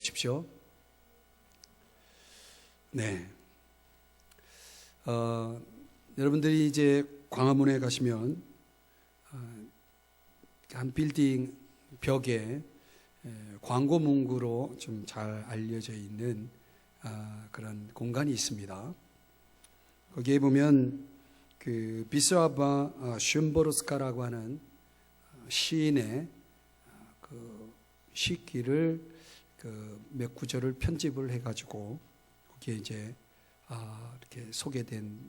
십시오. 네. 여러분들이 이제 광화문에 가시면 한 빌딩 벽에 광고 문구로 좀 잘 알려져 있는 그런 공간이 있습니다. 거기에 보면 그 비스라바 슌보르스카라고 하는 시인의 그 시기를 몇 구절을 편집을 해가지고 거기에 이제 이렇게 소개된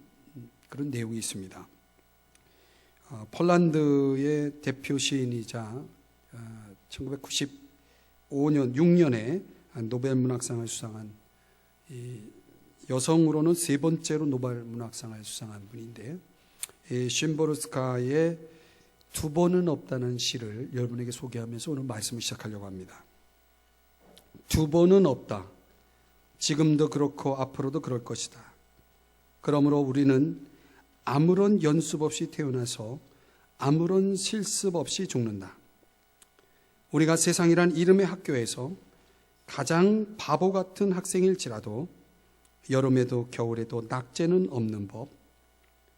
그런 내용이 있습니다. 폴란드의 대표 시인이자 1995년 6년에 노벨 문학상을 수상한 여성으로는 세 번째로 노벨 문학상을 수상한 분인데, 슌보르스카의 두 번은 없다는 시를 여러분에게 소개하면서 오늘 말씀을 시작하려고 합니다. 두 번은 없다. 지금도 그렇고 앞으로도 그럴 것이다. 그러므로 우리는 아무런 연습 없이 태어나서 아무런 실습 없이 죽는다. 우리가 세상이란 이름의 학교에서 가장 바보 같은 학생일지라도 여름에도 겨울에도 낙제는 없는 법,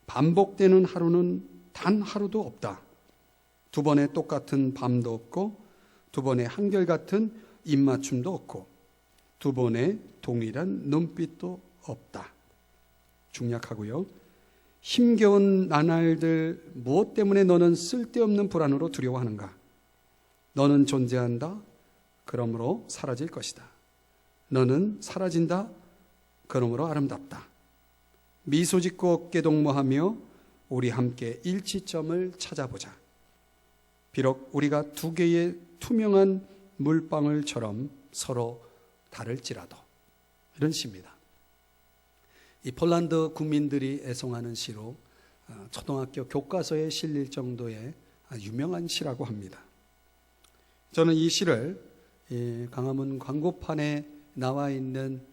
반복되는 하루는 단 하루도 없다. 두 번의 똑같은 밤도 없고 두 번의 한결같은 입맞춤도 없고 두 번의 동일한 눈빛도 없다. 중약하고요. 힘겨운 나날들 무엇 때문에 너는 쓸데없는 불안으로 두려워하는가? 너는 존재한다. 그러므로 사라질 것이다. 너는 사라진다. 그러므로 아름답다. 미소 짓고 어깨 동무하며 우리 함께 일치점을 찾아보자. 비록 우리가 두 개의 투명한 물방울처럼 서로 다를지라도. 이런 시입니다. 이 폴란드 국민들이 애송하는 시로 초등학교 교과서에 실릴 정도의 유명한 시라고 합니다. 저는 이 시를 광화문 광고판에 나와 있는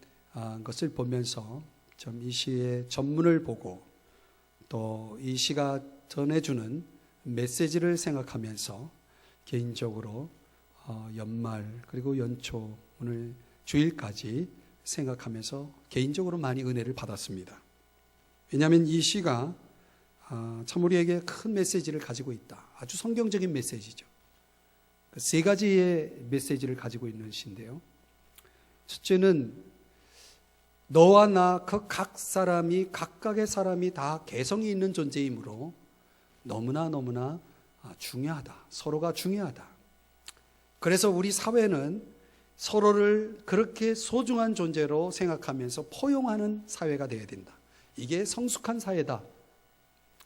것을 보면서 좀 이 시의 전문을 보고 또 이 시가 전해주는 메시지를 생각하면서 개인적으로 연말 그리고 연초 오늘 주일까지 생각하면서 개인적으로 많이 은혜를 받았습니다. 왜냐하면 이 시가 참 우리에게 큰 메시지를 가지고 있다. 아주 성경적인 메시지죠. 세 가지의 메시지를 가지고 있는 시인데요. 첫째는 너와 나 그 각 사람이 각각의 사람이 다 개성이 있는 존재이므로 너무나 중요하다. 서로가 중요하다. 그래서 우리 사회는 서로를 그렇게 소중한 존재로 생각하면서 포용하는 사회가 되어야 된다. 이게 성숙한 사회다.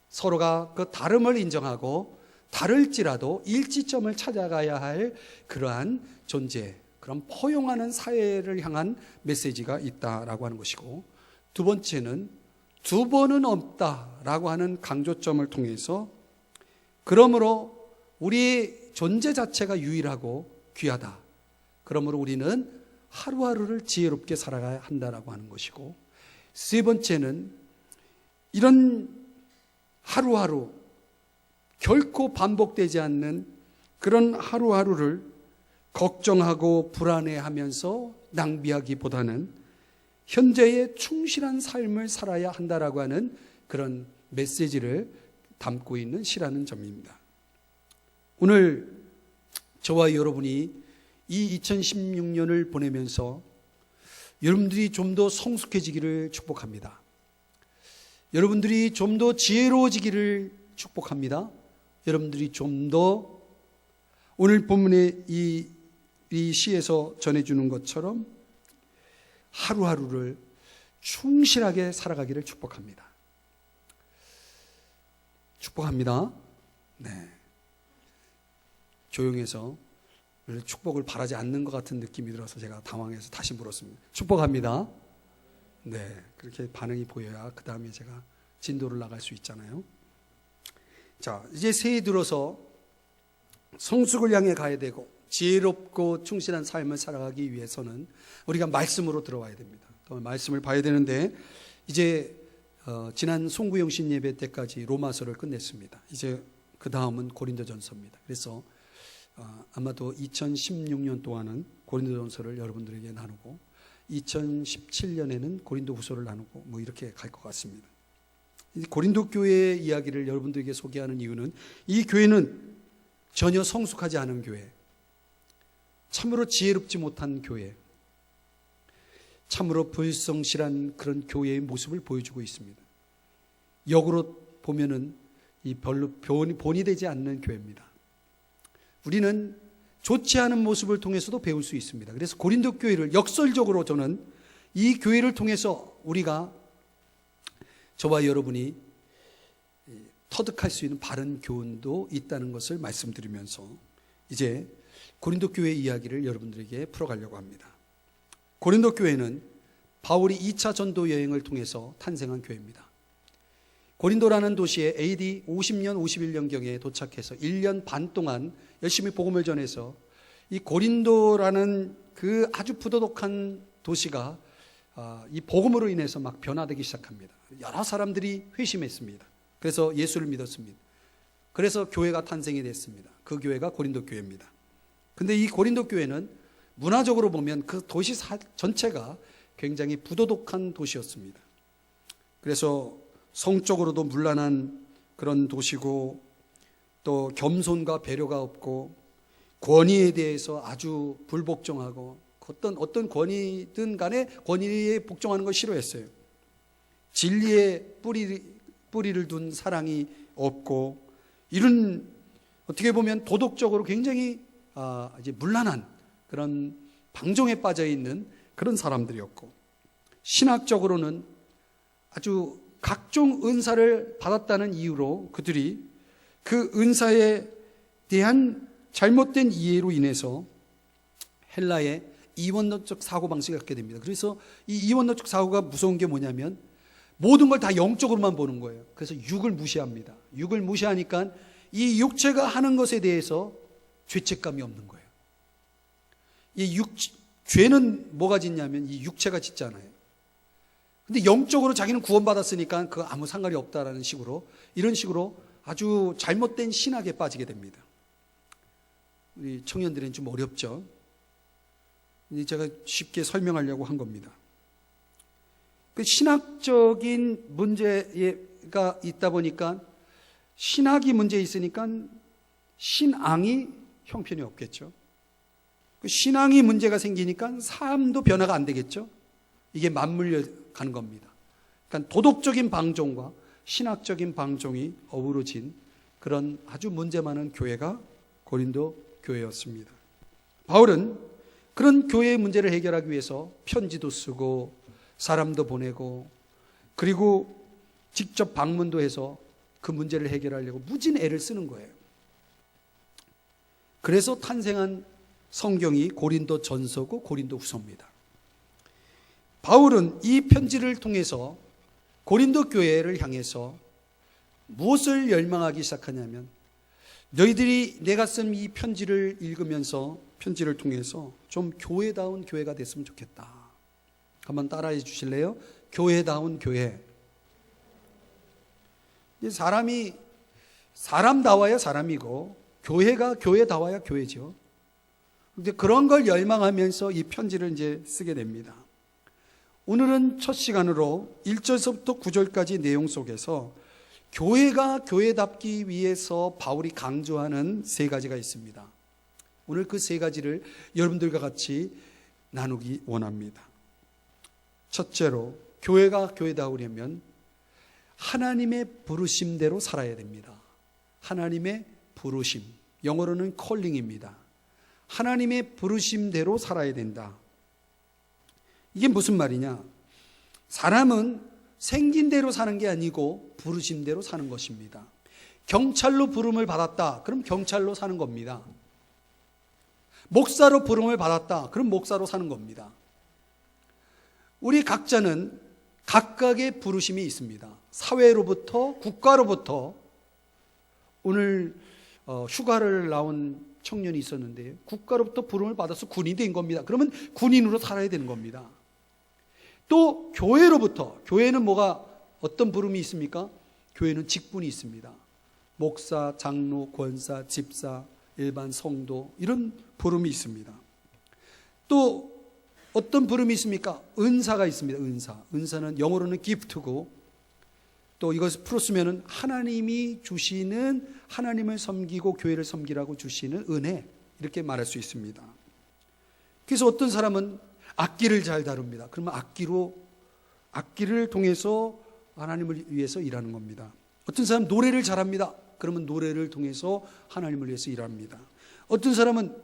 서로가 그 다름을 인정하고 다를지라도 일치점을 찾아가야 할 그러한 존재, 그런 포용하는 사회를 향한 메시지가 있다라고 하는 것이고, 두 번째는 두 번은 없다라고 하는 강조점을 통해서 그러므로 우리의 존재 자체가 유일하고 귀하다. 그러므로 우리는 하루하루를 지혜롭게 살아가야 한다라고 하는 것이고, 세 번째는 이런 하루하루 결코 반복되지 않는 그런 하루하루를 걱정하고 불안해하면서 낭비하기보다는 현재의 충실한 삶을 살아야 한다라고 하는 그런 메시지를 담고 있는 시라는 점입니다. 오늘 저와 여러분이 이 2016년을 보내면서 여러분들이 좀 더 성숙해지기를 축복합니다. 여러분들이 좀 더 지혜로워지기를 축복합니다. 여러분들이 좀 더 오늘 본문의 이 시에서 전해주는 것처럼 하루하루를 충실하게 살아가기를 축복합니다. 축복합니다. 네. 조용해서 축복을 바라지 않는 것 같은 느낌이 들어서 제가 당황해서 다시 물었습니다. 축복합니다. 네. 그렇게 반응이 보여야 그 다음에 제가 진도를 나갈 수 있잖아요. 자, 이제 새해 들어서 성숙을 향해 가야 되고 지혜롭고 충실한 삶을 살아가기 위해서는 우리가 말씀으로 들어와야 됩니다. 또 말씀을 봐야 되는데 이제 지난 송구영신 예배 때까지 로마서를 끝냈습니다. 이제 그 다음은 고린도전서입니다. 그래서 아마도 2016년 동안은 고린도전서를 여러분들에게 나누고 2017년에는 고린도후서를 나누고 뭐 이렇게 갈 것 같습니다. 고린도 교회의 이야기를 여러분들에게 소개하는 이유는 이 교회는 전혀 성숙하지 않은 교회, 참으로 지혜롭지 못한 교회, 참으로 불성실한 그런 교회의 모습을 보여주고 있습니다. 역으로 보면은 이 별로 본이 되지 않는 교회입니다. 우리는 좋지 않은 모습을 통해서도 배울 수 있습니다. 그래서 고린도 교회를 역설적으로 저는 이 교회를 통해서 우리가 저와 여러분이 터득할 수 있는 바른 교훈도 있다는 것을 말씀드리면서 이제 고린도 교회 이야기를 여러분들에게 풀어가려고 합니다. 고린도 교회는 바울이 2차 전도 여행을 통해서 탄생한 교회입니다. 고린도라는 도시에 AD 50년, 51년경에 도착해서 1년 반 동안 열심히 복음을 전해서 이 고린도라는 그 아주 부도덕한 도시가 이 복음으로 인해서 막 변화되기 시작합니다. 여러 사람들이 회심했습니다. 그래서 예수를 믿었습니다. 그래서 교회가 탄생이 됐습니다. 그 교회가 고린도 교회입니다. 근데 이 고린도 교회는 문화적으로 보면 그 도시 전체가 굉장히 부도덕한 도시였습니다. 그래서 성적으로도 문란한 그런 도시고 또 겸손과 배려가 없고 권위에 대해서 아주 불복종하고 어떤 권위든 간에 권위에 복종하는 걸 싫어했어요. 진리에 뿌리를 둔 사랑이 없고 이런 어떻게 보면 도덕적으로 굉장히 이제 문란한 그런 방종에 빠져 있는 그런 사람들이었고 신학적으로는 아주 각종 은사를 받았다는 이유로 그들이 그 은사에 대한 잘못된 이해로 인해서 헬라의 이원론적 사고방식을 갖게 됩니다. 그래서 이 이원론적 사고가 무서운 게 뭐냐면 모든 걸 다 영적으로만 보는 거예요. 그래서 육을 무시합니다. 육을 무시하니까 이 육체가 하는 것에 대해서 죄책감이 없는 거예요. 죄는 뭐가 짓냐면 이 육체가 짓잖아요. 근데 영적으로 자기는 구원받았으니까 그거 아무 상관이 없다라는 식으로 이런 식으로 아주 잘못된 신학에 빠지게 됩니다. 우리 청년들은 좀 어렵죠. 제가 쉽게 설명하려고 한 겁니다. 그 신학적인 문제가 있다 보니까 신학이 문제 있으니까 신앙이 형편이 없겠죠. 그 신앙이 문제가 생기니까 삶도 변화가 안 되겠죠. 이게 맞물려 가는 겁니다. 그러니까 도덕적인 방종과 신학적인 방종이 어우러진 그런 아주 문제 많은 교회가 고린도 교회였습니다. 바울은 그런 교회의 문제를 해결하기 위해서 편지도 쓰고 사람도 보내고 그리고 직접 방문도 해서 그 문제를 해결하려고 무진 애를 쓰는 거예요. 그래서 탄생한 성경이 고린도 전서고 고린도 후서입니다. 바울은 이 편지를 통해서 고린도 교회를 향해서 무엇을 열망하기 시작하냐면 너희들이 내가 쓴 이 편지를 읽으면서 편지를 통해서 좀 교회다운 교회가 됐으면 좋겠다. 한번 따라해 주실래요? 교회다운 교회. 사람다워야 사람이고 교회가 교회다워야 교회죠. 근데 그런 걸 열망하면서 이 편지를 이제 쓰게 됩니다. 오늘은 첫 시간으로 1절서부터 9절까지 내용 속에서 교회가 교회답기 위해서 바울이 강조하는 세 가지가 있습니다. 오늘 그 세 가지를 여러분들과 같이 나누기 원합니다. 첫째로 교회가 교회다우려면 하나님의 부르심대로 살아야 됩니다. 하나님의 부르심, 영어로는 calling입니다. 하나님의 부르심대로 살아야 된다. 이게 무슨 말이냐? 사람은 생긴 대로 사는 게 아니고 부르심대로 사는 것입니다. 경찰로 부름을 받았다. 그럼 경찰로 사는 겁니다. 목사로 부름을 받았다. 그럼 목사로 사는 겁니다. 우리 각자는 각각의 부르심이 있습니다. 사회로부터, 국가로부터. 오늘 휴가를 나온 청년이 있었는데 국가로부터 부름을 받아서 군인이 된 겁니다. 그러면 군인으로 살아야 되는 겁니다. 또 교회로부터, 교회는 어떤 부름이 있습니까? 교회는 직분이 있습니다. 목사, 장로, 권사, 집사 일반 성도, 이런 부름이 있습니다. 또 어떤 부름이 있습니까? 은사가 있습니다. 은사는 영어로는 기프트고, 또 이것을 풀었으면 하나님이 주시는, 하나님을 섬기고 교회를 섬기라고 주시는 은혜, 이렇게 말할 수 있습니다. 그래서 어떤 사람은 악기를 잘 다룹니다. 그러면 악기를 통해서 하나님을 위해서 일하는 겁니다. 어떤 사람은 노래를 잘합니다. 그러면 노래를 통해서 하나님을 위해서 일합니다. 어떤 사람은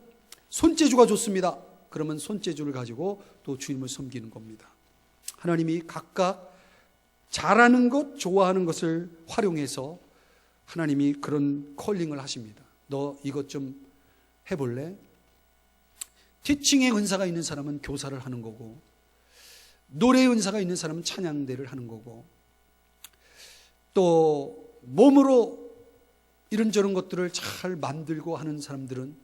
손재주가 좋습니다. 그러면 손재주를 가지고 또 주님을 섬기는 겁니다. 하나님이 각각 잘하는 것, 좋아하는 것을 활용해서 하나님이 그런 콜링을 하십니다. 너 이것 좀 해볼래? 티칭의 은사가 있는 사람은 교사를 하는 거고, 노래의 은사가 있는 사람은 찬양대를 하는 거고, 또 몸으로 이런저런 것들을 잘 만들고 하는 사람들은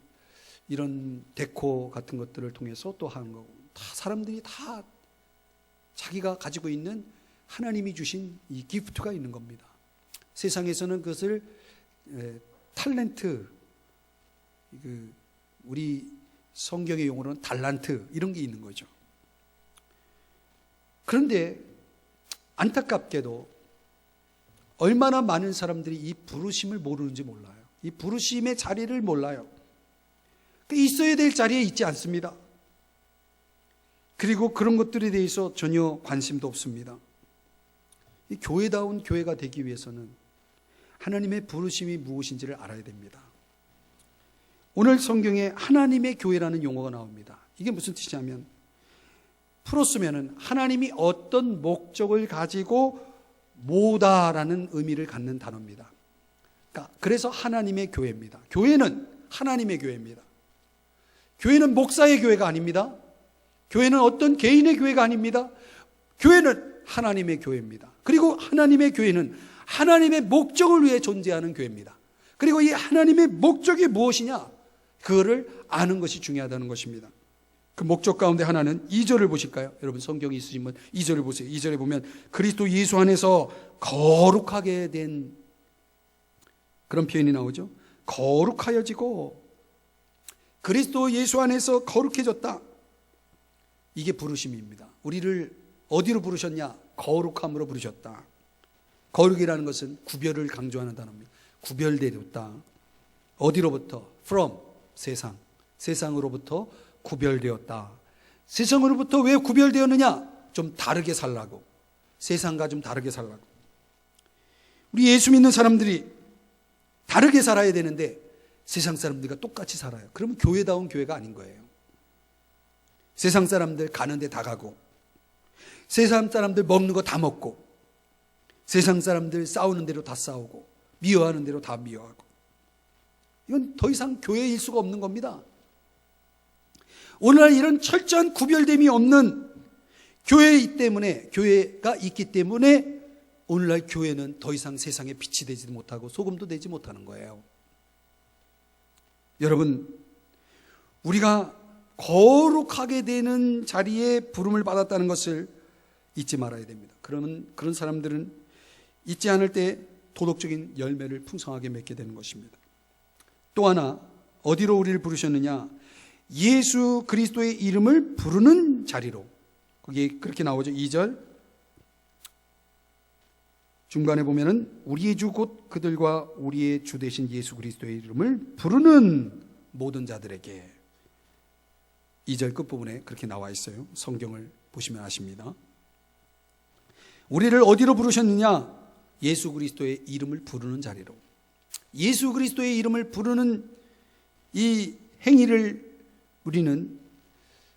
이런 데코 같은 것들을 통해서 또 하는 거고, 다 사람들이 다 자기가 가지고 있는 하나님이 주신 이 기프트가 있는 겁니다. 세상에서는 그것을 탤런트, 우리 성경의 용어로는 달란트, 이런 게 있는 거죠. 그런데 안타깝게도 얼마나 많은 사람들이 이 부르심을 모르는지 몰라요. 이 부르심의 자리를 몰라요. 있어야 될 자리에 있지 않습니다. 그리고 그런 것들에 대해서 전혀 관심도 없습니다. 이 교회다운 교회가 되기 위해서는 하나님의 부르심이 무엇인지를 알아야 됩니다. 오늘 성경에 하나님의 교회라는 용어가 나옵니다. 이게 무슨 뜻이냐면, 풀었으면 하나님이 어떤 목적을 가지고 모다라는 의미를 갖는 단어입니다. 그래서 하나님의 교회입니다. 교회는 하나님의 교회입니다. 교회는 목사의 교회가 아닙니다. 교회는 어떤 개인의 교회가 아닙니다. 교회는 하나님의 교회입니다. 그리고 하나님의 교회는 하나님의 목적을 위해 존재하는 교회입니다. 그리고 이 하나님의 목적이 무엇이냐, 그거를 아는 것이 중요하다는 것입니다. 그 목적 가운데 하나는 2절을 보실까요? 여러분 성경이 있으시면 2절을 보세요. 2절에 보면 그리스도 예수 안에서 거룩하게 된, 그런 표현이 나오죠. 거룩하여지고 그리스도 예수 안에서 거룩해졌다. 이게 부르심입니다. 우리를 어디로 부르셨냐? 거룩함으로 부르셨다. 거룩이라는 것은 구별을 강조하는 단어입니다. 구별되었다. 어디로부터? From, 세상. 세상으로부터 구별되었다. 세상으로부터 왜 구별되었느냐? 좀 다르게 살라고. 세상과 좀 다르게 살라고. 우리 예수 믿는 사람들이 다르게 살아야 되는데 세상 사람들과 똑같이 살아요. 그러면 교회다운 교회가 아닌 거예요. 세상 사람들 가는 데 다 가고, 세상 사람들 먹는 거 다 먹고, 세상 사람들 싸우는 대로 다 싸우고, 미워하는 대로 다 미워하고, 이건 더 이상 교회일 수가 없는 겁니다. 오늘날 이런 철저한 구별됨이 없는 교회가 있기 때문에 오늘날 교회는 더 이상 세상에 빛이 되지 못하고 소금도 되지 못하는 거예요. 여러분, 우리가 거룩하게 되는 자리에 부름을 받았다는 것을 잊지 말아야 됩니다. 그러면 그런 사람들은 잊지 않을 때 도덕적인 열매를 풍성하게 맺게 되는 것입니다. 또 하나, 어디로 우리를 부르셨느냐? 예수 그리스도의 이름을 부르는 자리로. 거기 그렇게 나오죠. 2절 중간에 보면은 우리의 주 곧 그들과 우리의 주 되신 예수 그리스도의 이름을 부르는 모든 자들에게. 2절 끝부분에 그렇게 나와 있어요. 성경을 보시면 아십니다. 우리를 어디로 부르셨느냐? 예수 그리스도의 이름을 부르는 자리로. 예수 그리스도의 이름을 부르는 이 행위를 우리는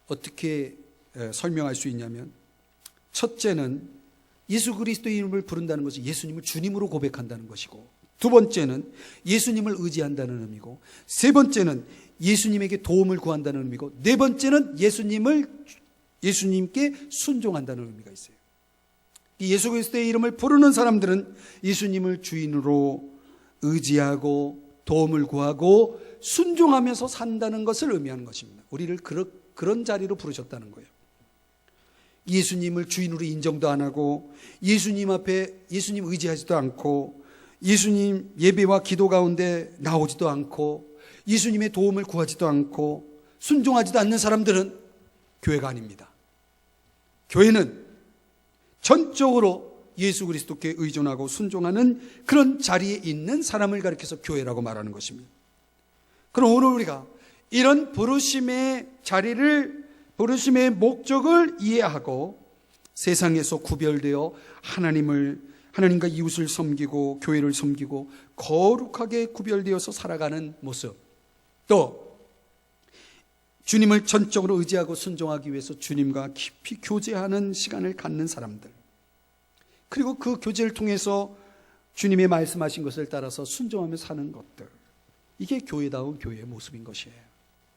어떻게 설명할 수 있냐면, 첫째는 예수 그리스도의 이름을 부른다는 것은 예수님을 주님으로 고백한다는 것이고, 두 번째는 예수님을 의지한다는 의미고, 세 번째는 예수님에게 도움을 구한다는 의미고, 네 번째는 예수님께 순종한다는 의미가 있어요. 예수 그리스도의 이름을 부르는 사람들은 예수님을 주인으로 의지하고 도움을 구하고 순종하면서 산다는 것을 의미하는 것입니다. 우리를 그런 자리로 부르셨다는 거예요. 예수님을 주인으로 인정도 안 하고, 예수님 앞에 예수님 의지하지도 않고, 예수님 예배와 기도 가운데 나오지도 않고, 예수님의 도움을 구하지도 않고 순종하지도 않는 사람들은 교회가 아닙니다. 교회는 전적으로 예수 그리스도께 의존하고 순종하는 그런 자리에 있는 사람을 가리켜서 교회라고 말하는 것입니다. 그럼 오늘 우리가 이런 부르심의 자리를, 부르심의 목적을 이해하고 세상에서 구별되어 하나님과 이웃을 섬기고 교회를 섬기고 거룩하게 구별되어서 살아가는 모습, 또 주님을 전적으로 의지하고 순종하기 위해서 주님과 깊이 교제하는 시간을 갖는 사람들, 그리고 그 교제를 통해서 주님의 말씀하신 것을 따라서 순종하며 사는 것들, 이게 교회다운 교회의 모습인 것이에요.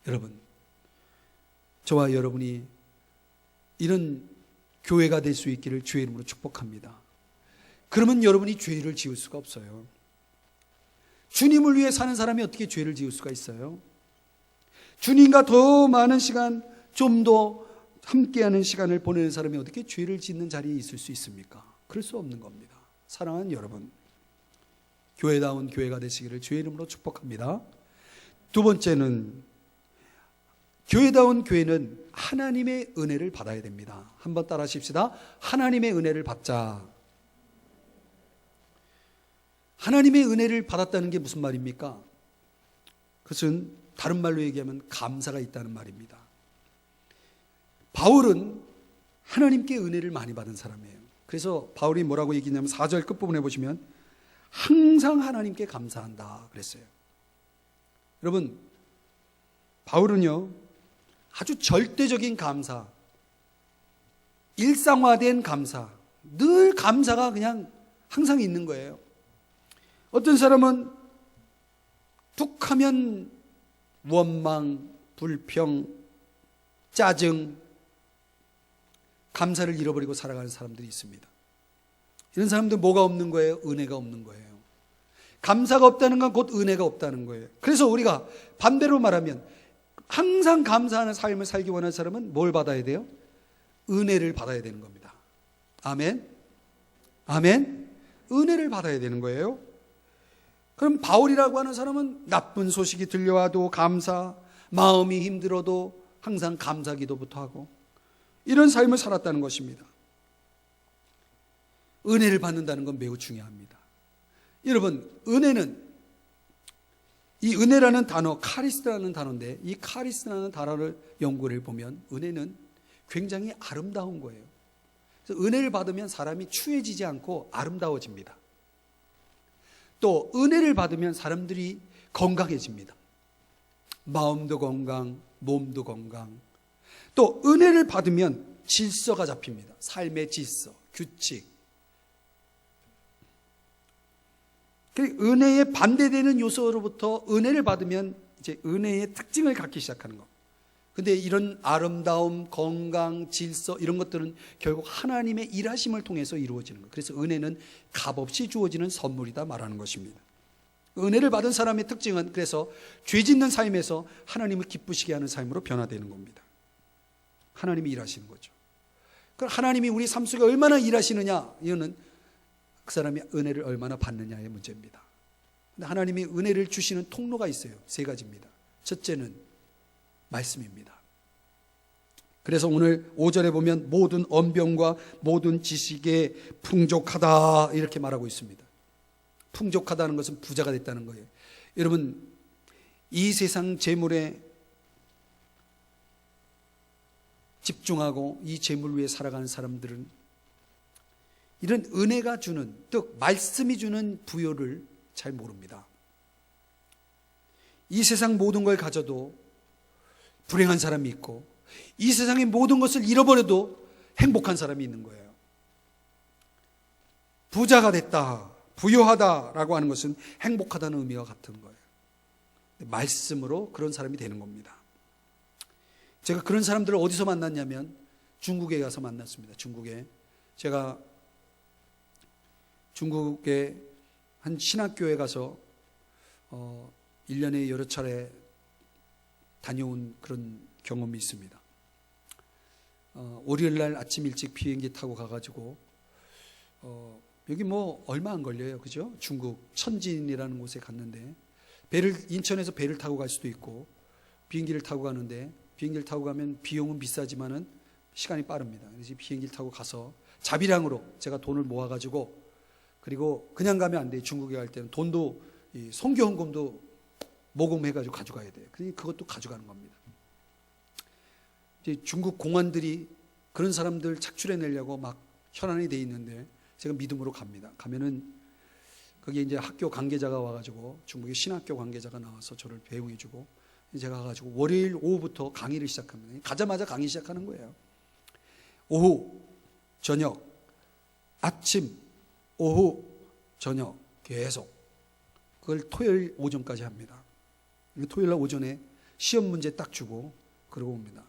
여러분, 저와 여러분이 이런 교회가 될 수 있기를 주의 이름으로 축복합니다. 그러면 여러분이 죄를 지을 수가 없어요. 주님을 위해 사는 사람이 어떻게 죄를 지을 수가 있어요? 주님과 더 많은 시간, 좀 더 함께하는 시간을 보내는 사람이 어떻게 죄를 짓는 자리에 있을 수 있습니까? 그럴 수 없는 겁니다. 사랑하는 여러분, 교회다운 교회가 되시기를 주의 이름으로 축복합니다. 두 번째는, 교회다운 교회는 하나님의 은혜를 받아야 됩니다. 한번 따라 하십시다. 하나님의 은혜를 받자. 하나님의 은혜를 받았다는 게 무슨 말입니까? 그것은 다른 말로 얘기하면 감사가 있다는 말입니다. 바울은 하나님께 은혜를 많이 받은 사람이에요. 그래서 바울이 뭐라고 얘기냐면 4절 끝부분에 보시면 항상 하나님께 감사한다 그랬어요. 여러분, 바울은요, 아주 절대적인 감사, 일상화된 감사, 늘 감사가 그냥 항상 있는 거예요. 어떤 사람은 툭 하면 원망, 불평, 짜증, 감사를 잃어버리고 살아가는 사람들이 있습니다. 이런 사람들 뭐가 없는 거예요? 은혜가 없는 거예요. 감사가 없다는 건 곧 은혜가 없다는 거예요. 그래서 우리가 반대로 말하면 항상 감사하는 삶을 살기 원하는 사람은 뭘 받아야 돼요? 은혜를 받아야 되는 겁니다. 아멘? 아멘? 은혜를 받아야 되는 거예요. 그럼 바울이라고 하는 사람은 나쁜 소식이 들려와도 감사, 마음이 힘들어도 항상 감사 기도부터 하고 이런 삶을 살았다는 것입니다. 은혜를 받는다는 건 매우 중요합니다. 여러분, 은혜는, 이 은혜라는 단어, 카리스라는 단어인데, 이 카리스라는 단어를 연구를 보면 은혜는 굉장히 아름다운 거예요. 그래서 은혜를 받으면 사람이 추해지지 않고 아름다워집니다. 또 은혜를 받으면 사람들이 건강해집니다. 마음도 건강, 몸도 건강. 또 은혜를 받으면 질서가 잡힙니다. 삶의 질서, 규칙. 은혜에 반대되는 요소로부터 은혜를 받으면 이제 은혜의 특징을 갖기 시작하는 것. 근데 이런 아름다움, 건강, 질서 이런 것들은 결국 하나님의 일하심을 통해서 이루어지는 것. 그래서 은혜는 값없이 주어지는 선물이다 말하는 것입니다. 은혜를 받은 사람의 특징은 그래서 죄 짓는 삶에서 하나님을 기쁘시게 하는 삶으로 변화되는 겁니다. 하나님이 일하시는 거죠. 그럼 하나님이 우리 삶 속에 얼마나 일하시느냐, 이거는 그 사람이 은혜를 얼마나 받느냐의 문제입니다. 근데 하나님이 은혜를 주시는 통로가 있어요. 세 가지입니다. 첫째는 말씀입니다. 그래서 오늘 5절에 보면 모든 언변과 모든 지식에 풍족하다 이렇게 말하고 있습니다. 풍족하다는 것은 부자가 됐다는 거예요. 여러분, 이 세상 재물에 집중하고 이 재물 위에 살아가는 사람들은 이런 은혜가 주는, 즉 말씀이 주는 부요를 잘 모릅니다. 이 세상 모든 걸 가져도 불행한 사람이 있고 이 세상의 모든 것을 잃어버려도 행복한 사람이 있는 거예요. 부자가 됐다, 부유하다라고 하는 것은 행복하다는 의미와 같은 거예요. 말씀으로 그런 사람이 되는 겁니다. 제가 그런 사람들을 어디서 만났냐면 중국에 가서 만났습니다. 제가 중국의 한 신학교에 가서 1년에 여러 차례 다녀온 그런 경험이 있습니다. 월요일날 아침 일찍 비행기 타고 가가지고 여기 뭐 얼마 안 걸려요, 그죠? 중국 천진이라는 곳에 갔는데 인천에서 배를 타고 갈 수도 있고 비행기를 타고 가는데, 비행기를 타고 가면 비용은 비싸지만은 시간이 빠릅니다. 그래서 비행기를 타고 가서 자비량으로 제가 돈을 모아가지고, 그리고 그냥 가면 안 돼요. 중국에 갈 때는 돈도, 선교 헌금도 모금해가지고 가져가야 돼요. 그것도 가져가는 겁니다. 이제 중국 공안들이 그런 사람들 착출해내려고 막 현안이 돼 있는데, 제가 믿음으로 갑니다. 가면은 거기에 이제 학교 관계자가 와가지고, 중국의 신학교 관계자가 나와서 저를 배웅해주고, 제가 가가지고 월요일 오후부터 강의를 시작합니다. 가자마자 강의 시작하는 거예요. 오후, 저녁, 아침, 오후, 저녁 계속 그걸 토요일 오전까지 합니다. 토요일 날 오전에 시험 문제 딱 주고 그러고 옵니다.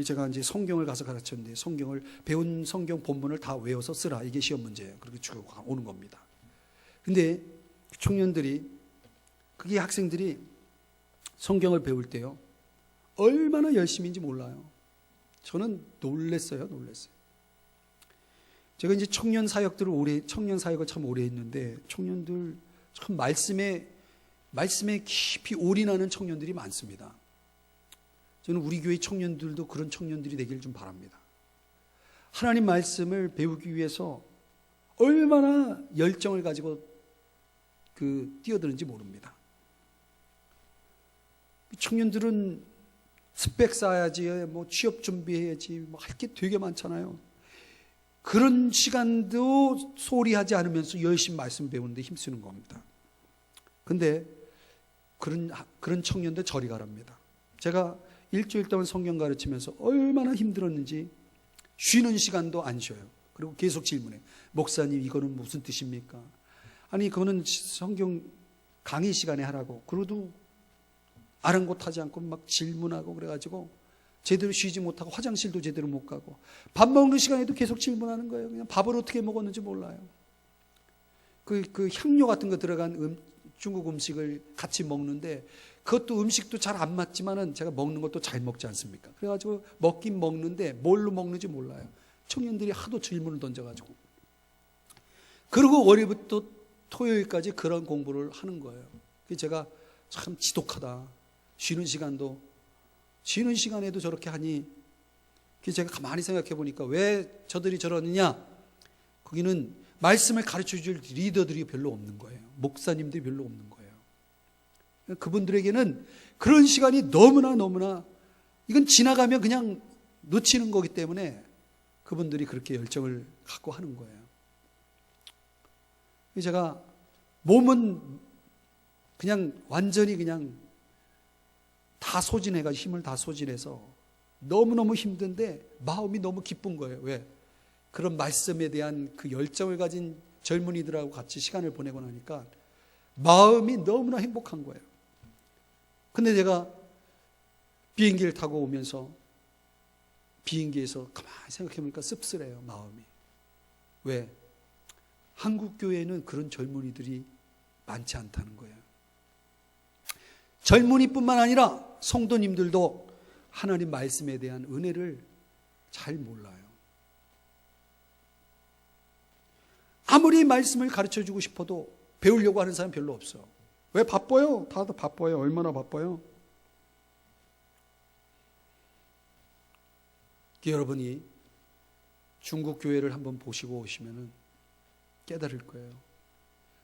제가 이제 성경을 가서 가르쳤는데, 성경을 배운 성경 본문을 다 외워서 쓰라, 이게 시험 문제예요. 그렇게 주고 오는 겁니다. 근데 청년들이, 그게 학생들이 성경을 배울 때요, 얼마나 열심인지 몰라요. 저는 놀랬어요. 제가 이제 청년 사역을 참 오래 했는데, 청년들 참 말씀에 깊이 올인하는 청년들이 많습니다. 저는 우리 교회 청년들도 그런 청년들이 되길 좀 바랍니다. 하나님 말씀을 배우기 위해서 얼마나 열정을 가지고 뛰어드는지 모릅니다. 청년들은 스펙 쌓아야지, 뭐 취업 준비해야지, 뭐 할 게 되게 많잖아요. 그런 시간도 소홀히 하지 않으면서 열심히 말씀 배우는데 힘쓰는 겁니다. 근데 그런 청년들 저리 가랍니다. 제가 일주일 동안 성경 가르치면서 얼마나 힘들었는지 쉬는 시간도 안 쉬어요. 그리고 계속 질문해요. 목사님, 이거는 무슨 뜻입니까? 아니, 그거는 성경 강의 시간에 하라고. 그래도 아랑곳하지 않고 막 질문하고 그래가지고 제대로 쉬지 못하고 화장실도 제대로 못 가고, 밥 먹는 시간에도 계속 질문하는 거예요. 그냥 밥을 어떻게 먹었는지 몰라요. 그 향료 같은 거 들어간 중국 음식을 같이 먹는데, 그것도 음식도 잘 안 맞지만은 제가 먹는 것도 잘 먹지 않습니까? 그래가지고 먹긴 먹는데 뭘로 먹는지 몰라요. 청년들이 하도 질문을 던져가지고. 그리고 월요일부터 토요일까지 그런 공부를 하는 거예요. 그래서 제가 참 지독하다. 쉬는 시간에도 저렇게 하니. 그래서 제가 가만히 생각해 보니까 왜 저들이 저러느냐? 거기는 말씀을 가르쳐 줄 리더들이 별로 없는 거예요. 목사님들이 별로 없는 거예요. 그분들에게는 그런 시간이 너무나 이건 지나가면 그냥 놓치는 거기 때문에 그분들이 그렇게 열정을 갖고 하는 거예요. 제가 몸은 그냥 완전히 그냥 다 소진해가지고 힘을 다 소진해서 너무너무 힘든데 마음이 너무 기쁜 거예요. 왜? 그런 말씀에 대한 그 열정을 가진 젊은이들하고 같이 시간을 보내고 나니까 마음이 너무나 행복한 거예요. 근데 제가 비행기를 타고 오면서 비행기에서 가만히 생각해 보니까 씁쓸해요, 마음이. 왜? 한국 교회에는 그런 젊은이들이 많지 않다는 거예요. 젊은이뿐만 아니라 성도님들도 하나님 말씀에 대한 은혜를 잘 몰라요. 아무리 말씀을 가르쳐주고 싶어도 배우려고 하는 사람 별로 없어. 왜? 바빠요. 다들 바빠요. 얼마나 바빠요. 여러분이 중국 교회를 한번 보시고 오시면은 깨달을 거예요.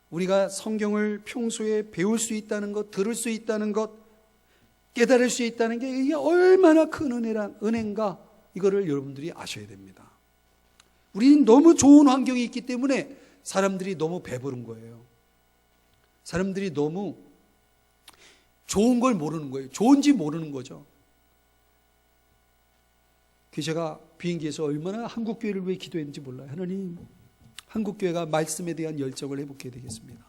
우리가 성경을 평소에 배울 수 있다는 것, 들을 수 있다는 것, 깨달을 수 있다는 게 이게 얼마나 큰 은혜인가, 이거를 여러분들이 아셔야 됩니다. 우리는 너무 좋은 환경이 있기 때문에 사람들이 너무 배부른 거예요. 사람들이 너무 좋은 걸 모르는 거예요. 좋은지 모르는 거죠. 그래서 제가 비행기에서 얼마나 한국교회를 위해 기도했는지 몰라요. 하나님, 한국교회가 말씀에 대한 열정을 회복해야 되겠습니다.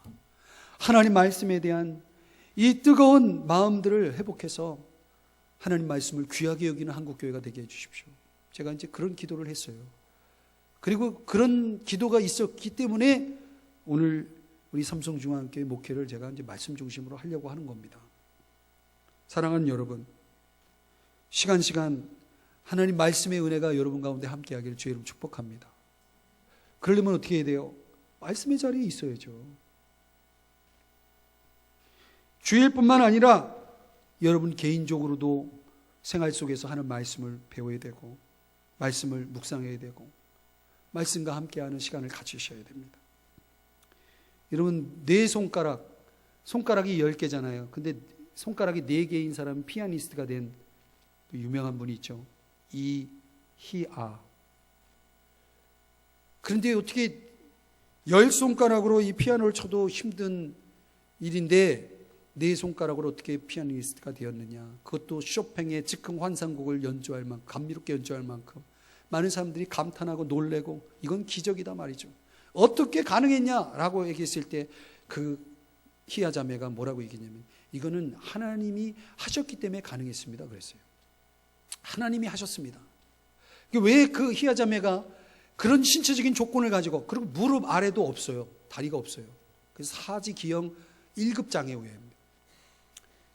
하나님 말씀에 대한 이 뜨거운 마음들을 회복해서 하나님 말씀을 귀하게 여기는 한국교회가 되게 해주십시오. 제가 이제 그런 기도를 했어요. 그리고 그런 기도가 있었기 때문에 오늘 우리 삼성중앙교회 목회를 제가 이제 말씀 중심으로 하려고 하는 겁니다. 사랑하는 여러분, 시간 하나님 말씀의 은혜가 여러분 가운데 함께하기를 주의 이름 축복합니다. 그러려면 어떻게 해야 돼요? 말씀의 자리에 있어야죠. 주일뿐만 아니라 여러분 개인적으로도 생활 속에서 하는 말씀을 배워야 되고, 말씀을 묵상해야 되고, 말씀과 함께하는 시간을 가지셔야 됩니다. 여러분, 네 손가락이 10개잖아요. 근데 손가락이 4개인 사람은 피아니스트가 된 유명한 분이 있죠. 이희아. 그런데 어떻게 10손가락으로 이 피아노를 쳐도 힘든 일인데 4손가락으로 어떻게 피아니스트가 되었느냐. 그것도 쇼팽의 즉흥 환상곡을 연주할 만큼, 감미롭게 연주할 만큼 많은 사람들이 감탄하고 놀래고 이건 기적이다 말이죠. 어떻게 가능했냐라고 얘기했을 때 그 희야 자매가 뭐라고 얘기했냐면, 이거는 하나님이 하셨기 때문에 가능했습니다 그랬어요. 하나님이 하셨습니다. 왜 그 희야 자매가 그런 신체적인 조건을 가지고, 그리고 무릎 아래도 없어요. 다리가 없어요. 그래서 사지 기형 1급 장애 우회입니다.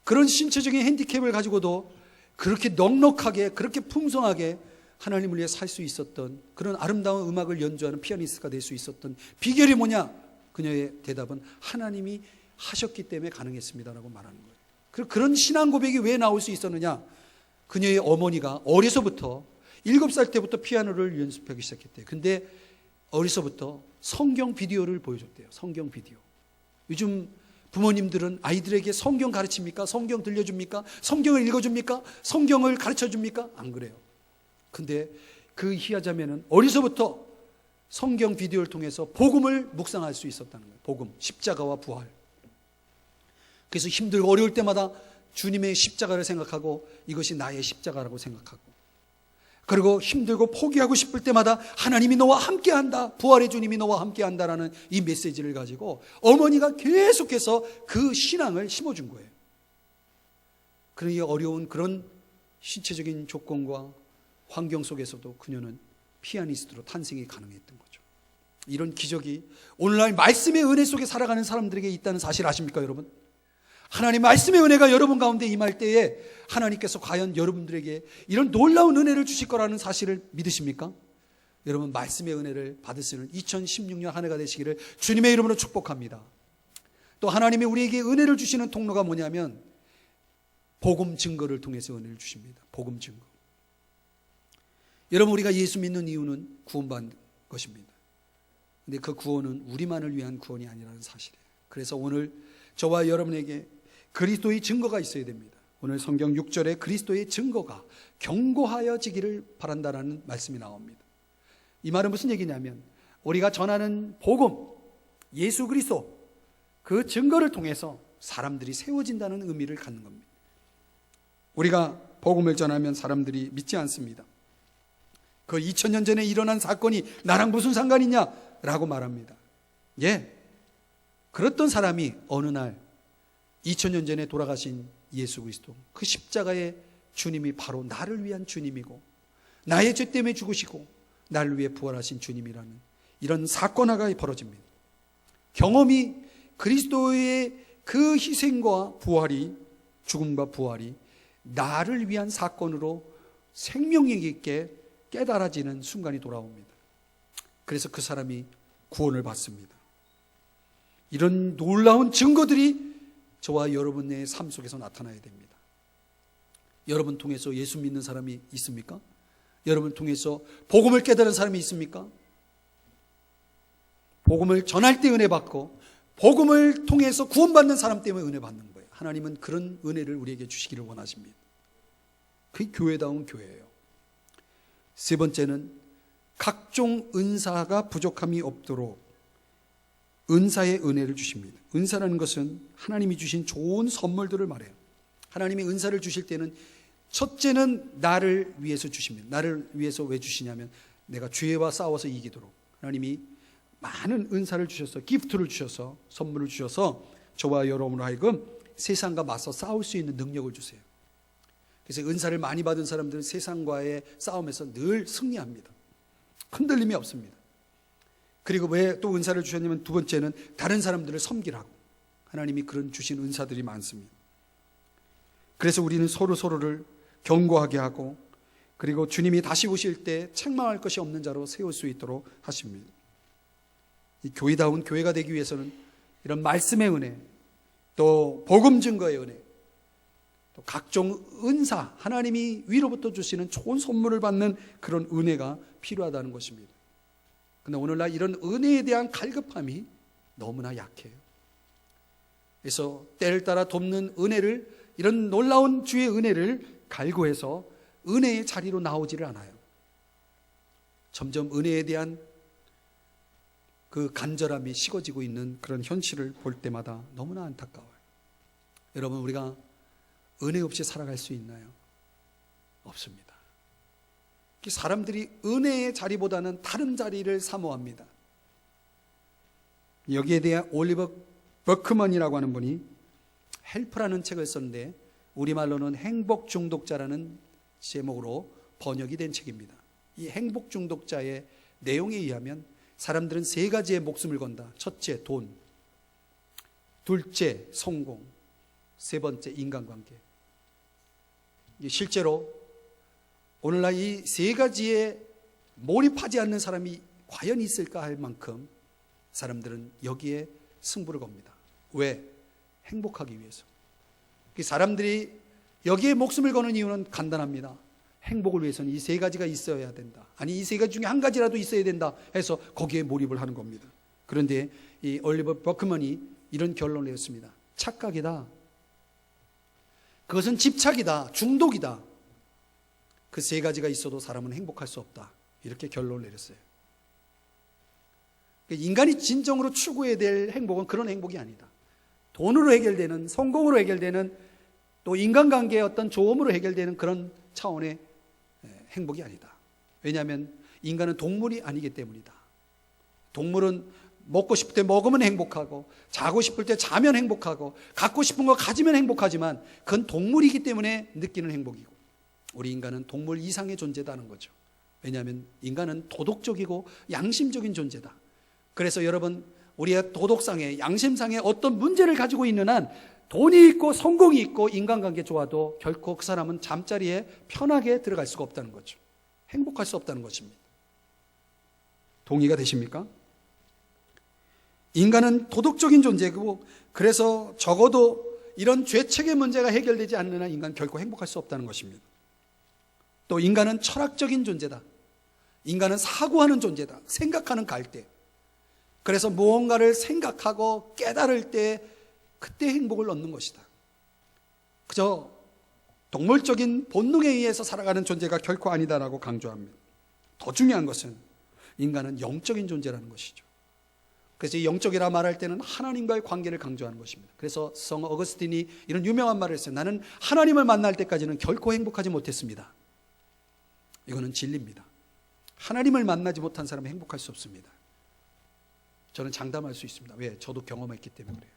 그런 신체적인 핸디캡을 가지고도 그렇게 넉넉하게, 그렇게 풍성하게 하나님을 위해 살 수 있었던, 그런 아름다운 음악을 연주하는 피아니스트가 될 수 있었던 비결이 뭐냐? 그녀의 대답은 하나님이 하셨기 때문에 가능했습니다라고 말하는 거예요. 그리고 그런 신앙 고백이 왜 나올 수 있었느냐? 그녀의 어머니가 어려서부터 7살 때부터 피아노를 연습하기 시작했대요. 근데 어려서부터 성경 비디오를 보여줬대요. 성경 비디오. 요즘 부모님들은 아이들에게 성경 가르칩니까? 성경 들려줍니까? 성경을 읽어줍니까? 성경을 가르쳐줍니까? 안 그래요. 근데 그 희야자매는 어려서부터 성경 비디오를 통해서 복음을 묵상할 수 있었다는 거예요. 복음, 십자가와 부활. 그래서 힘들고 어려울 때마다 주님의 십자가를 생각하고 이것이 나의 십자가라고 생각하고, 그리고 힘들고 포기하고 싶을 때마다 하나님이 너와 함께한다, 부활의 주님이 너와 함께한다라는 이 메시지를 가지고 어머니가 계속해서 그 신앙을 심어준 거예요. 그러니 어려운 그런 신체적인 조건과 환경 속에서도 그녀는 피아니스트로 탄생이 가능했던 거죠. 이런 기적이 오늘날 말씀의 은혜 속에 살아가는 사람들에게 있다는 사실 아십니까 여러분? 하나님 말씀의 은혜가 여러분 가운데 임할 때에 하나님께서 과연 여러분들에게 이런 놀라운 은혜를 주실 거라는 사실을 믿으십니까? 여러분, 말씀의 은혜를 받을 수 있는 2016년 한 해가 되시기를 주님의 이름으로 축복합니다. 또 하나님이 우리에게 은혜를 주시는 통로가 뭐냐면 복음 증거를 통해서 은혜를 주십니다. 복음 증거. 여러분, 우리가 예수 믿는 이유는 구원받는 것입니다. 근데 그 구원은 우리만을 위한 구원이 아니라는 사실이에요. 그래서 오늘 저와 여러분에게 그리스도의 증거가 있어야 됩니다. 오늘 성경 6절에 그리스도의 증거가 견고하여지기를 바란다라는 말씀이 나옵니다. 이 말은 무슨 얘기냐면 우리가 전하는 복음, 예수 그리스도, 그 증거를 통해서 사람들이 세워진다는 의미를 갖는 겁니다. 우리가 복음을 전하면 사람들이 믿지 않습니다. 그 2000년 전에 일어난 사건이 나랑 무슨 상관이 있냐? 라고 말합니다. 예, 그랬던 사람이 어느 날 2000년 전에 돌아가신 예수 그리스도, 그 십자가의 주님이 바로 나를 위한 주님이고 나의 죄 때문에 죽으시고 나를 위해 부활하신 주님이라는 이런 사건 하나가 벌어집니다. 경험이 그리스도의 그 희생과 부활이, 죽음과 부활이 나를 위한 사건으로 생명력 있게 깨달아지는 순간이 돌아옵니다. 그래서 그 사람이 구원을 받습니다. 이런 놀라운 증거들이 저와 여러분의 삶 속에서 나타나야 됩니다. 여러분 통해서 예수 믿는 사람이 있습니까? 여러분 통해서 복음을 깨달은 사람이 있습니까? 복음을 전할 때 은혜 받고 복음을 통해서 구원받는 사람 때문에 은혜 받는 거예요. 하나님은 그런 은혜를 우리에게 주시기를 원하십니다. 그게 교회다운 교회예요. 세 번째는 각종 은사가 부족함이 없도록 은사의 은혜를 주십니다. 은사라는 것은 하나님이 주신 좋은 선물들을 말해요. 하나님이 은사를 주실 때는 첫째는 나를 위해서 주십니다. 나를 위해서 왜 주시냐면 내가 죄와 싸워서 이기도록 하나님이 많은 은사를 주셔서, 기프트를 주셔서, 선물을 주셔서 저와 여러분으로 하여금 세상과 맞서 싸울 수 있는 능력을 주세요. 그래서 은사를 많이 받은 사람들은 세상과의 싸움에서 늘 승리합니다. 흔들림이 없습니다. 그리고 왜 또 은사를 주셨냐면 두 번째는 다른 사람들을 섬기라고. 하나님이 그런 주신 은사들이 많습니다. 그래서 우리는 서로를 견고하게 하고, 그리고 주님이 다시 오실 때 책망할 것이 없는 자로 세울 수 있도록 하십니다. 이 교회다운 교회가 되기 위해서는 이런 말씀의 은혜, 또 복음 증거의 은혜, 또 각종 은사, 하나님이 위로부터 주시는 좋은 선물을 받는 그런 은혜가 필요하다는 것입니다. 그런데 오늘날 이런 은혜에 대한 갈급함이 너무나 약해요. 그래서 때를 따라 돕는 은혜를, 이런 놀라운 주의 은혜를 갈구해서 은혜의 자리로 나오지를 않아요. 점점 은혜에 대한 그 간절함이 식어지고 있는 그런 현실을 볼 때마다 너무나 안타까워요. 여러분, 우리가 은혜 없이 살아갈 수 있나요? 없습니다. 사람들이 은혜의 자리보다는 다른 자리를 사모합니다. 여기에 대해 올리버 버크먼이라고 하는 분이 헬프라는 책을 썼는데 우리말로는 행복 중독자라는 제목으로 번역이 된 책입니다. 이 행복 중독자의 내용에 의하면 사람들은 세 가지에 목숨을 건다. 첫째, 돈. 둘째, 성공. 세 번째, 인간관계. 실제로 오늘날 이 세 가지에 몰입하지 않는 사람이 과연 있을까 할 만큼 사람들은 여기에 승부를 겁니다. 왜? 행복하기 위해서. 사람들이 여기에 목숨을 거는 이유는 간단합니다. 행복을 위해서는 이 세 가지가 있어야 된다. 아니, 이 세 가지 중에 한 가지라도 있어야 된다 해서 거기에 몰입을 하는 겁니다. 그런데 이 올리버 버크먼이 이런 결론을 내렸습니다. 착각이다. 그것은 집착이다. 중독이다. 그 세 가지가 있어도 사람은 행복할 수 없다. 이렇게 결론을 내렸어요. 인간이 진정으로 추구해야 될 행복은 그런 행복이 아니다. 돈으로 해결되는, 성공으로 해결되는, 또 인간관계의 어떤 조음으로 해결되는 그런 차원의 행복이 아니다. 왜냐하면 인간은 동물이 아니기 때문이다. 동물은 먹고 싶을 때 먹으면 행복하고, 자고 싶을 때 자면 행복하고, 갖고 싶은 거 가지면 행복하지만 그건 동물이기 때문에 느끼는 행복이고, 우리 인간은 동물 이상의 존재다는 거죠. 왜냐하면 인간은 도덕적이고 양심적인 존재다. 그래서 여러분, 우리의 도덕상에, 양심상에 어떤 문제를 가지고 있는 한 돈이 있고 성공이 있고 인간관계 좋아도 결코 그 사람은 잠자리에 편하게 들어갈 수가 없다는 거죠. 행복할 수 없다는 것입니다. 동의가 되십니까? 인간은 도덕적인 존재고, 그래서 적어도 이런 죄책의 문제가 해결되지 않는 한 인간은 결코 행복할 수 없다는 것입니다. 또 인간은 철학적인 존재다. 인간은 사고하는 존재다. 생각하는 갈대. 그래서 무언가를 생각하고 깨달을 때 그때 행복을 얻는 것이다. 그저 동물적인 본능에 의해서 살아가는 존재가 결코 아니다라고 강조합니다. 더 중요한 것은 인간은 영적인 존재라는 것이죠. 그래서 이 영적이라 말할 때는 하나님과의 관계를 강조하는 것입니다. 그래서 성 어거스틴이 이런 유명한 말을 했어요. 나는 하나님을 만날 때까지는 결코 행복하지 못했습니다. 이거는 진리입니다. 하나님을 만나지 못한 사람은 행복할 수 없습니다. 저는 장담할 수 있습니다. 왜? 저도 경험했기 때문에 그래요.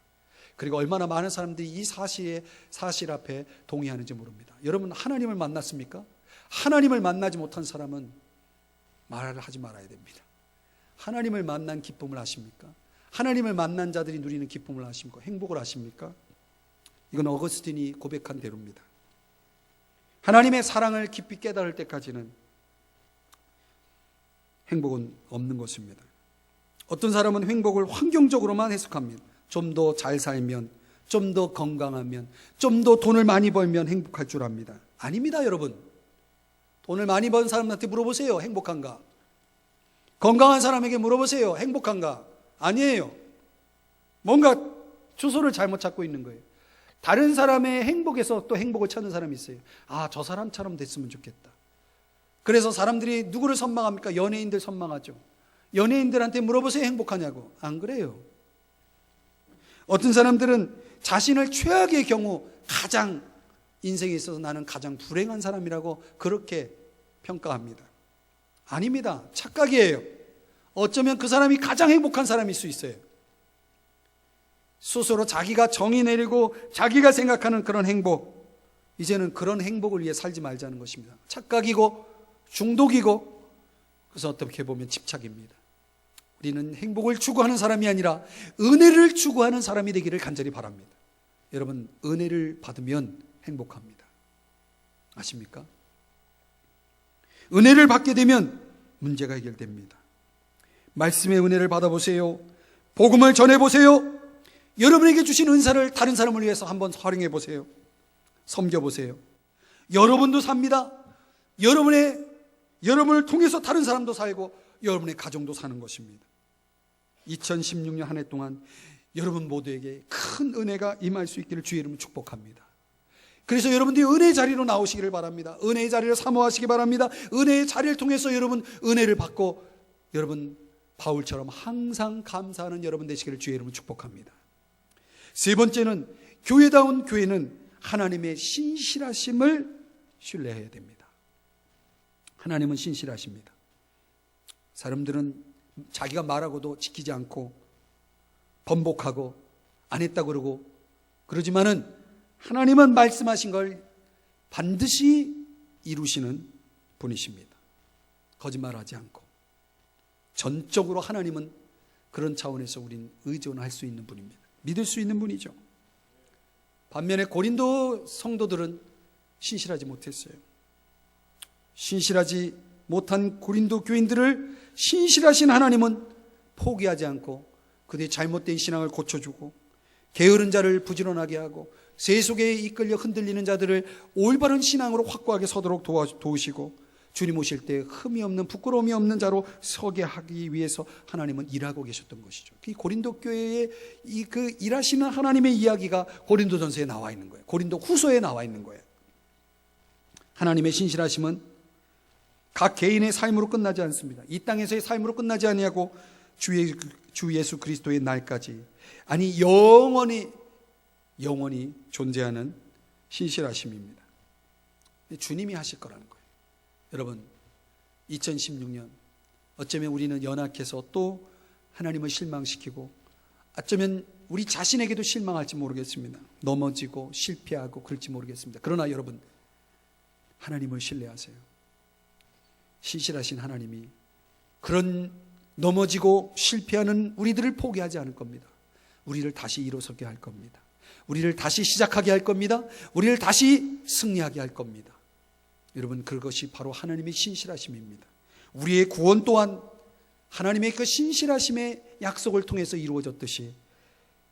그리고 얼마나 많은 사람들이 이 사실 앞에 동의하는지 모릅니다. 여러분, 하나님을 만났습니까? 하나님을 만나지 못한 사람은 말을 하지 말아야 됩니다. 하나님을 만난 기쁨을 아십니까? 하나님을 만난 자들이 누리는 기쁨을 아십니까? 행복을 아십니까? 이건 어거스틴이 고백한 대로입니다. 하나님의 사랑을 깊이 깨달을 때까지는 행복은 없는 것입니다. 어떤 사람은 행복을 환경적으로만 해석합니다. 좀 더 잘 살면, 좀 더 건강하면, 좀 더 돈을 많이 벌면 행복할 줄 압니다. 아닙니다, 여러분. 돈을 많이 번 사람한테 물어보세요. 행복한가? 건강한 사람에게 물어보세요. 행복한가? 아니에요. 뭔가 주소를 잘못 찾고 있는 거예요. 다른 사람의 행복에서 또 행복을 찾는 사람이 있어요. 아, 저 사람처럼 됐으면 좋겠다. 그래서 사람들이 누구를 선망합니까? 연예인들 선망하죠. 연예인들한테 물어보세요. 행복하냐고. 안 그래요. 어떤 사람들은 자신을 최악의 경우 가장 인생에 있어서 나는 가장 불행한 사람이라고 그렇게 평가합니다. 아닙니다. 착각이에요. 어쩌면 그 사람이 가장 행복한 사람일 수 있어요. 스스로 자기가 정의 내리고 자기가 생각하는 그런 행복, 이제는 그런 행복을 위해 살지 말자는 것입니다. 착각이고 중독이고, 그래서 어떻게 보면 집착입니다. 우리는 행복을 추구하는 사람이 아니라 은혜를 추구하는 사람이 되기를 간절히 바랍니다. 여러분, 은혜를 받으면 행복합니다. 아십니까? 은혜를 받게 되면 문제가 해결됩니다. 말씀의 은혜를 받아보세요. 복음을 전해보세요. 여러분에게 주신 은사를 다른 사람을 위해서 한번 활용해 보세요. 섬겨 보세요. 여러분도 삽니다. 여러분을 통해서 다른 사람도 살고 여러분의 가정도 사는 것입니다. 2016년 한 해 동안 여러분 모두에게 큰 은혜가 임할 수 있기를 주의 이름으로 축복합니다. 그래서 여러분들이 은혜의 자리로 나오시기를 바랍니다. 은혜의 자리를 사모하시기 바랍니다. 은혜의 자리를 통해서 여러분 은혜를 받고 여러분 바울처럼 항상 감사하는 여러분 되시기를 주의 이름으로 축복합니다. 세 번째는 교회다운 교회는 하나님의 신실하심을 신뢰해야 됩니다. 하나님은 신실하십니다. 사람들은 자기가 말하고도 지키지 않고 번복하고 안 했다 그러고 그러지만은 하나님은 말씀하신 걸 반드시 이루시는 분이십니다. 거짓말하지 않고 전적으로 하나님은 그런 차원에서 우린 의존할 수 있는 분입니다. 믿을 수 있는 분이죠. 반면에 고린도 성도들은 신실하지 못했어요. 신실하지 못한 고린도 교인들을 신실하신 하나님은 포기하지 않고 그들의 잘못된 신앙을 고쳐주고 게으른 자를 부지런하게 하고 세속에 이끌려 흔들리는 자들을 올바른 신앙으로 확고하게 서도록 도우시고 주님 오실 때 흠이 없는 부끄러움이 없는 자로 서게 하기 위해서 하나님은 일하고 계셨던 것이죠. 이 고린도 교회의 그 일하시는 하나님의 이야기가 고린도전서에 나와 있는 거예요. 고린도 후서에 나와 있는 거예요. 하나님의 신실하심은 각 개인의 삶으로 끝나지 않습니다. 이 땅에서의 삶으로 끝나지 아니하고 주 예수 그리스도의 날까지, 아니 영원히 존재하는 신실하심입니다. 주님이 하실 거라는 거예요. 여러분, 2016년 어쩌면 우리는 연약해서 또 하나님을 실망시키고 어쩌면 우리 자신에게도 실망할지 모르겠습니다. 넘어지고 실패하고 그럴지 모르겠습니다. 그러나 여러분, 하나님을 신뢰하세요. 신실하신 하나님이 그런 넘어지고 실패하는 우리들을 포기하지 않을 겁니다. 우리를 다시 일어서게 할 겁니다. 우리를 다시 시작하게 할 겁니다. 우리를 다시 승리하게 할 겁니다. 여러분, 그것이 바로 하나님의 신실하심입니다. 우리의 구원 또한 하나님의 그 신실하심의 약속을 통해서 이루어졌듯이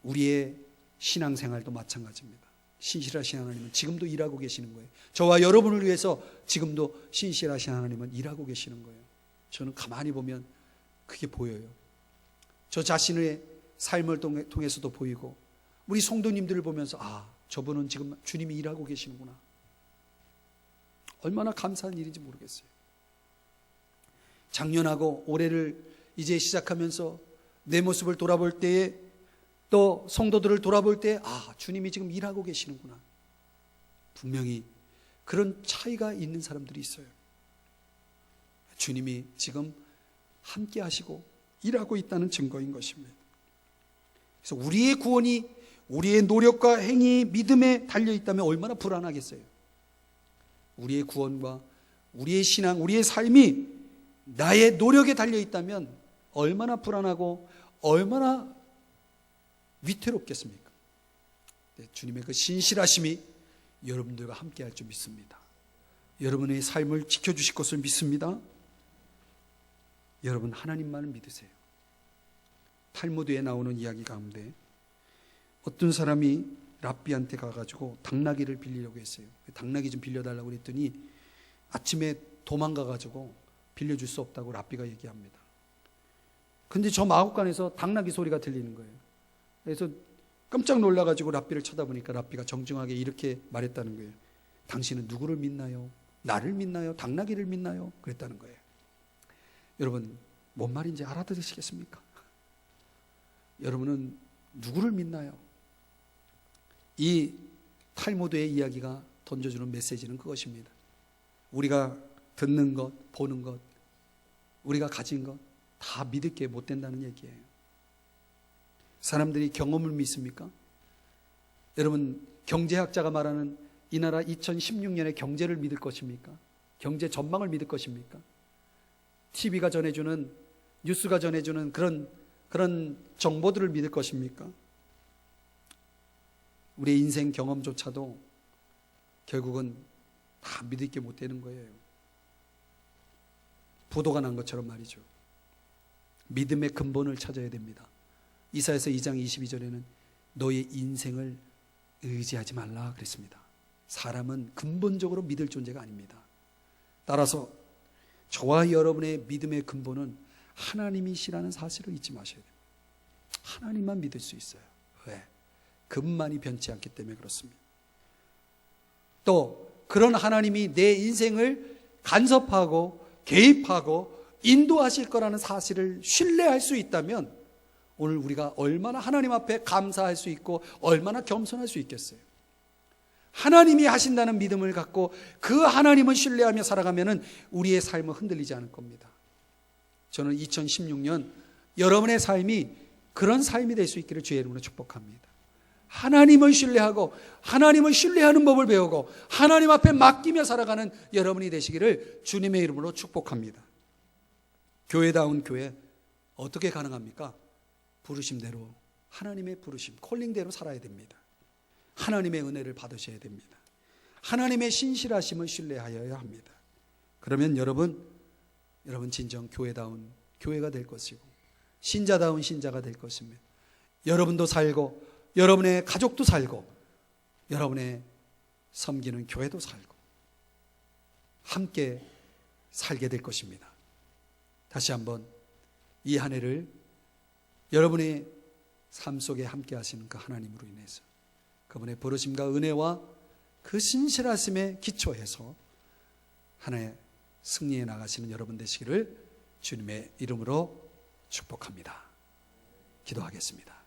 우리의 신앙생활도 마찬가지입니다. 신실하신 하나님은 지금도 일하고 계시는 거예요. 저와 여러분을 위해서 지금도 신실하신 하나님은 일하고 계시는 거예요. 저는 가만히 보면 그게 보여요. 저 자신의 삶을 통해서도 보이고 우리 성도님들을 보면서 저분은 지금 주님이 일하고 계시는구나. 얼마나 감사한 일인지 모르겠어요. 작년하고 올해를 이제 시작하면서 내 모습을 돌아볼 때에 또 성도들을 돌아볼 때 주님이 지금 일하고 계시는구나. 분명히 그런 차이가 있는 사람들이 있어요. 주님이 지금 함께 하시고 일하고 있다는 증거인 것입니다. 그래서 우리의 구원이 우리의 노력과 행위, 믿음에 달려있다면 얼마나 불안하겠어요. 우리의 구원과 우리의 신앙, 우리의 삶이 나의 노력에 달려있다면 얼마나 불안하고 얼마나 위태롭겠습니까? 주님의 그 신실하심이 여러분들과 함께 할 줄 믿습니다. 여러분의 삶을 지켜주실 것을 믿습니다. 여러분, 하나님만을 믿으세요. 탈무드에 나오는 이야기 가운데 어떤 사람이 랍비한테 가가지고 당나귀를 빌리려고 했어요. 당나귀 좀 빌려달라고 그랬더니 아침에 도망가가지고 빌려줄 수 없다고 랍비가 얘기합니다. 근데 저 마구간에서 당나귀 소리가 들리는 거예요. 그래서 깜짝 놀라가지고 랍비를 쳐다보니까 랍비가 정중하게 이렇게 말했다는 거예요. 당신은 누구를 믿나요? 나를 믿나요? 당나귀를 믿나요? 그랬다는 거예요. 여러분, 뭔 말인지 알아들으시겠습니까? 여러분은 누구를 믿나요? 이 탈무드의 이야기가 던져주는 메시지는 그것입니다. 우리가 듣는 것, 보는 것, 우리가 가진 것 다 믿을 게 못 된다는 얘기예요. 사람들이 경험을 믿습니까? 여러분, 경제학자가 말하는 이 나라 2016년의 경제를 믿을 것입니까? 경제 전망을 믿을 것입니까? TV가 전해주는, 뉴스가 전해주는 그런 정보들을 믿을 것입니까? 우리의 인생 경험조차도 결국은 다 믿을 게 못 되는 거예요. 부도가 난 것처럼 말이죠. 믿음의 근본을 찾아야 됩니다. 이사야서 2장 22절에는 너의 인생을 의지하지 말라 그랬습니다. 사람은 근본적으로 믿을 존재가 아닙니다. 따라서 저와 여러분의 믿음의 근본은 하나님이시라는 사실을 잊지 마셔야 됩니다. 하나님만 믿을 수 있어요. 왜? 그분만이 변치 않기 때문에 그렇습니다. 또 그런 하나님이 내 인생을 간섭하고 개입하고 인도하실 거라는 사실을 신뢰할 수 있다면 오늘 우리가 얼마나 하나님 앞에 감사할 수 있고 얼마나 겸손할 수 있겠어요. 하나님이 하신다는 믿음을 갖고 그 하나님을 신뢰하며 살아가면 우리의 삶은 흔들리지 않을 겁니다. 저는 2016년 여러분의 삶이 그런 삶이 될 수 있기를 주의 이름으로 축복합니다. 하나님을 신뢰하고 하나님을 신뢰하는 법을 배우고 하나님 앞에 맡기며 살아가는 여러분이 되시기를 주님의 이름으로 축복합니다. 교회다운 교회 어떻게 가능합니까? 부르심대로, 하나님의 부르심, 콜링대로 살아야 됩니다. 하나님의 은혜를 받으셔야 됩니다. 하나님의 신실하심을 신뢰하여야 합니다. 그러면 여러분 진정 교회다운 교회가 될 것이고 신자다운 신자가 될 것입니다. 여러분도 살고 여러분의 가족도 살고 여러분의 섬기는 교회도 살고 함께 살게 될 것입니다. 다시 한번 이 한 해를 여러분의 삶 속에 함께 하시는 그 하나님으로 인해서 그분의 부르심과 은혜와 그 신실하심에 기초해서 한 해 승리해 나가시는 여러분 되시기를 주님의 이름으로 축복합니다. 기도하겠습니다.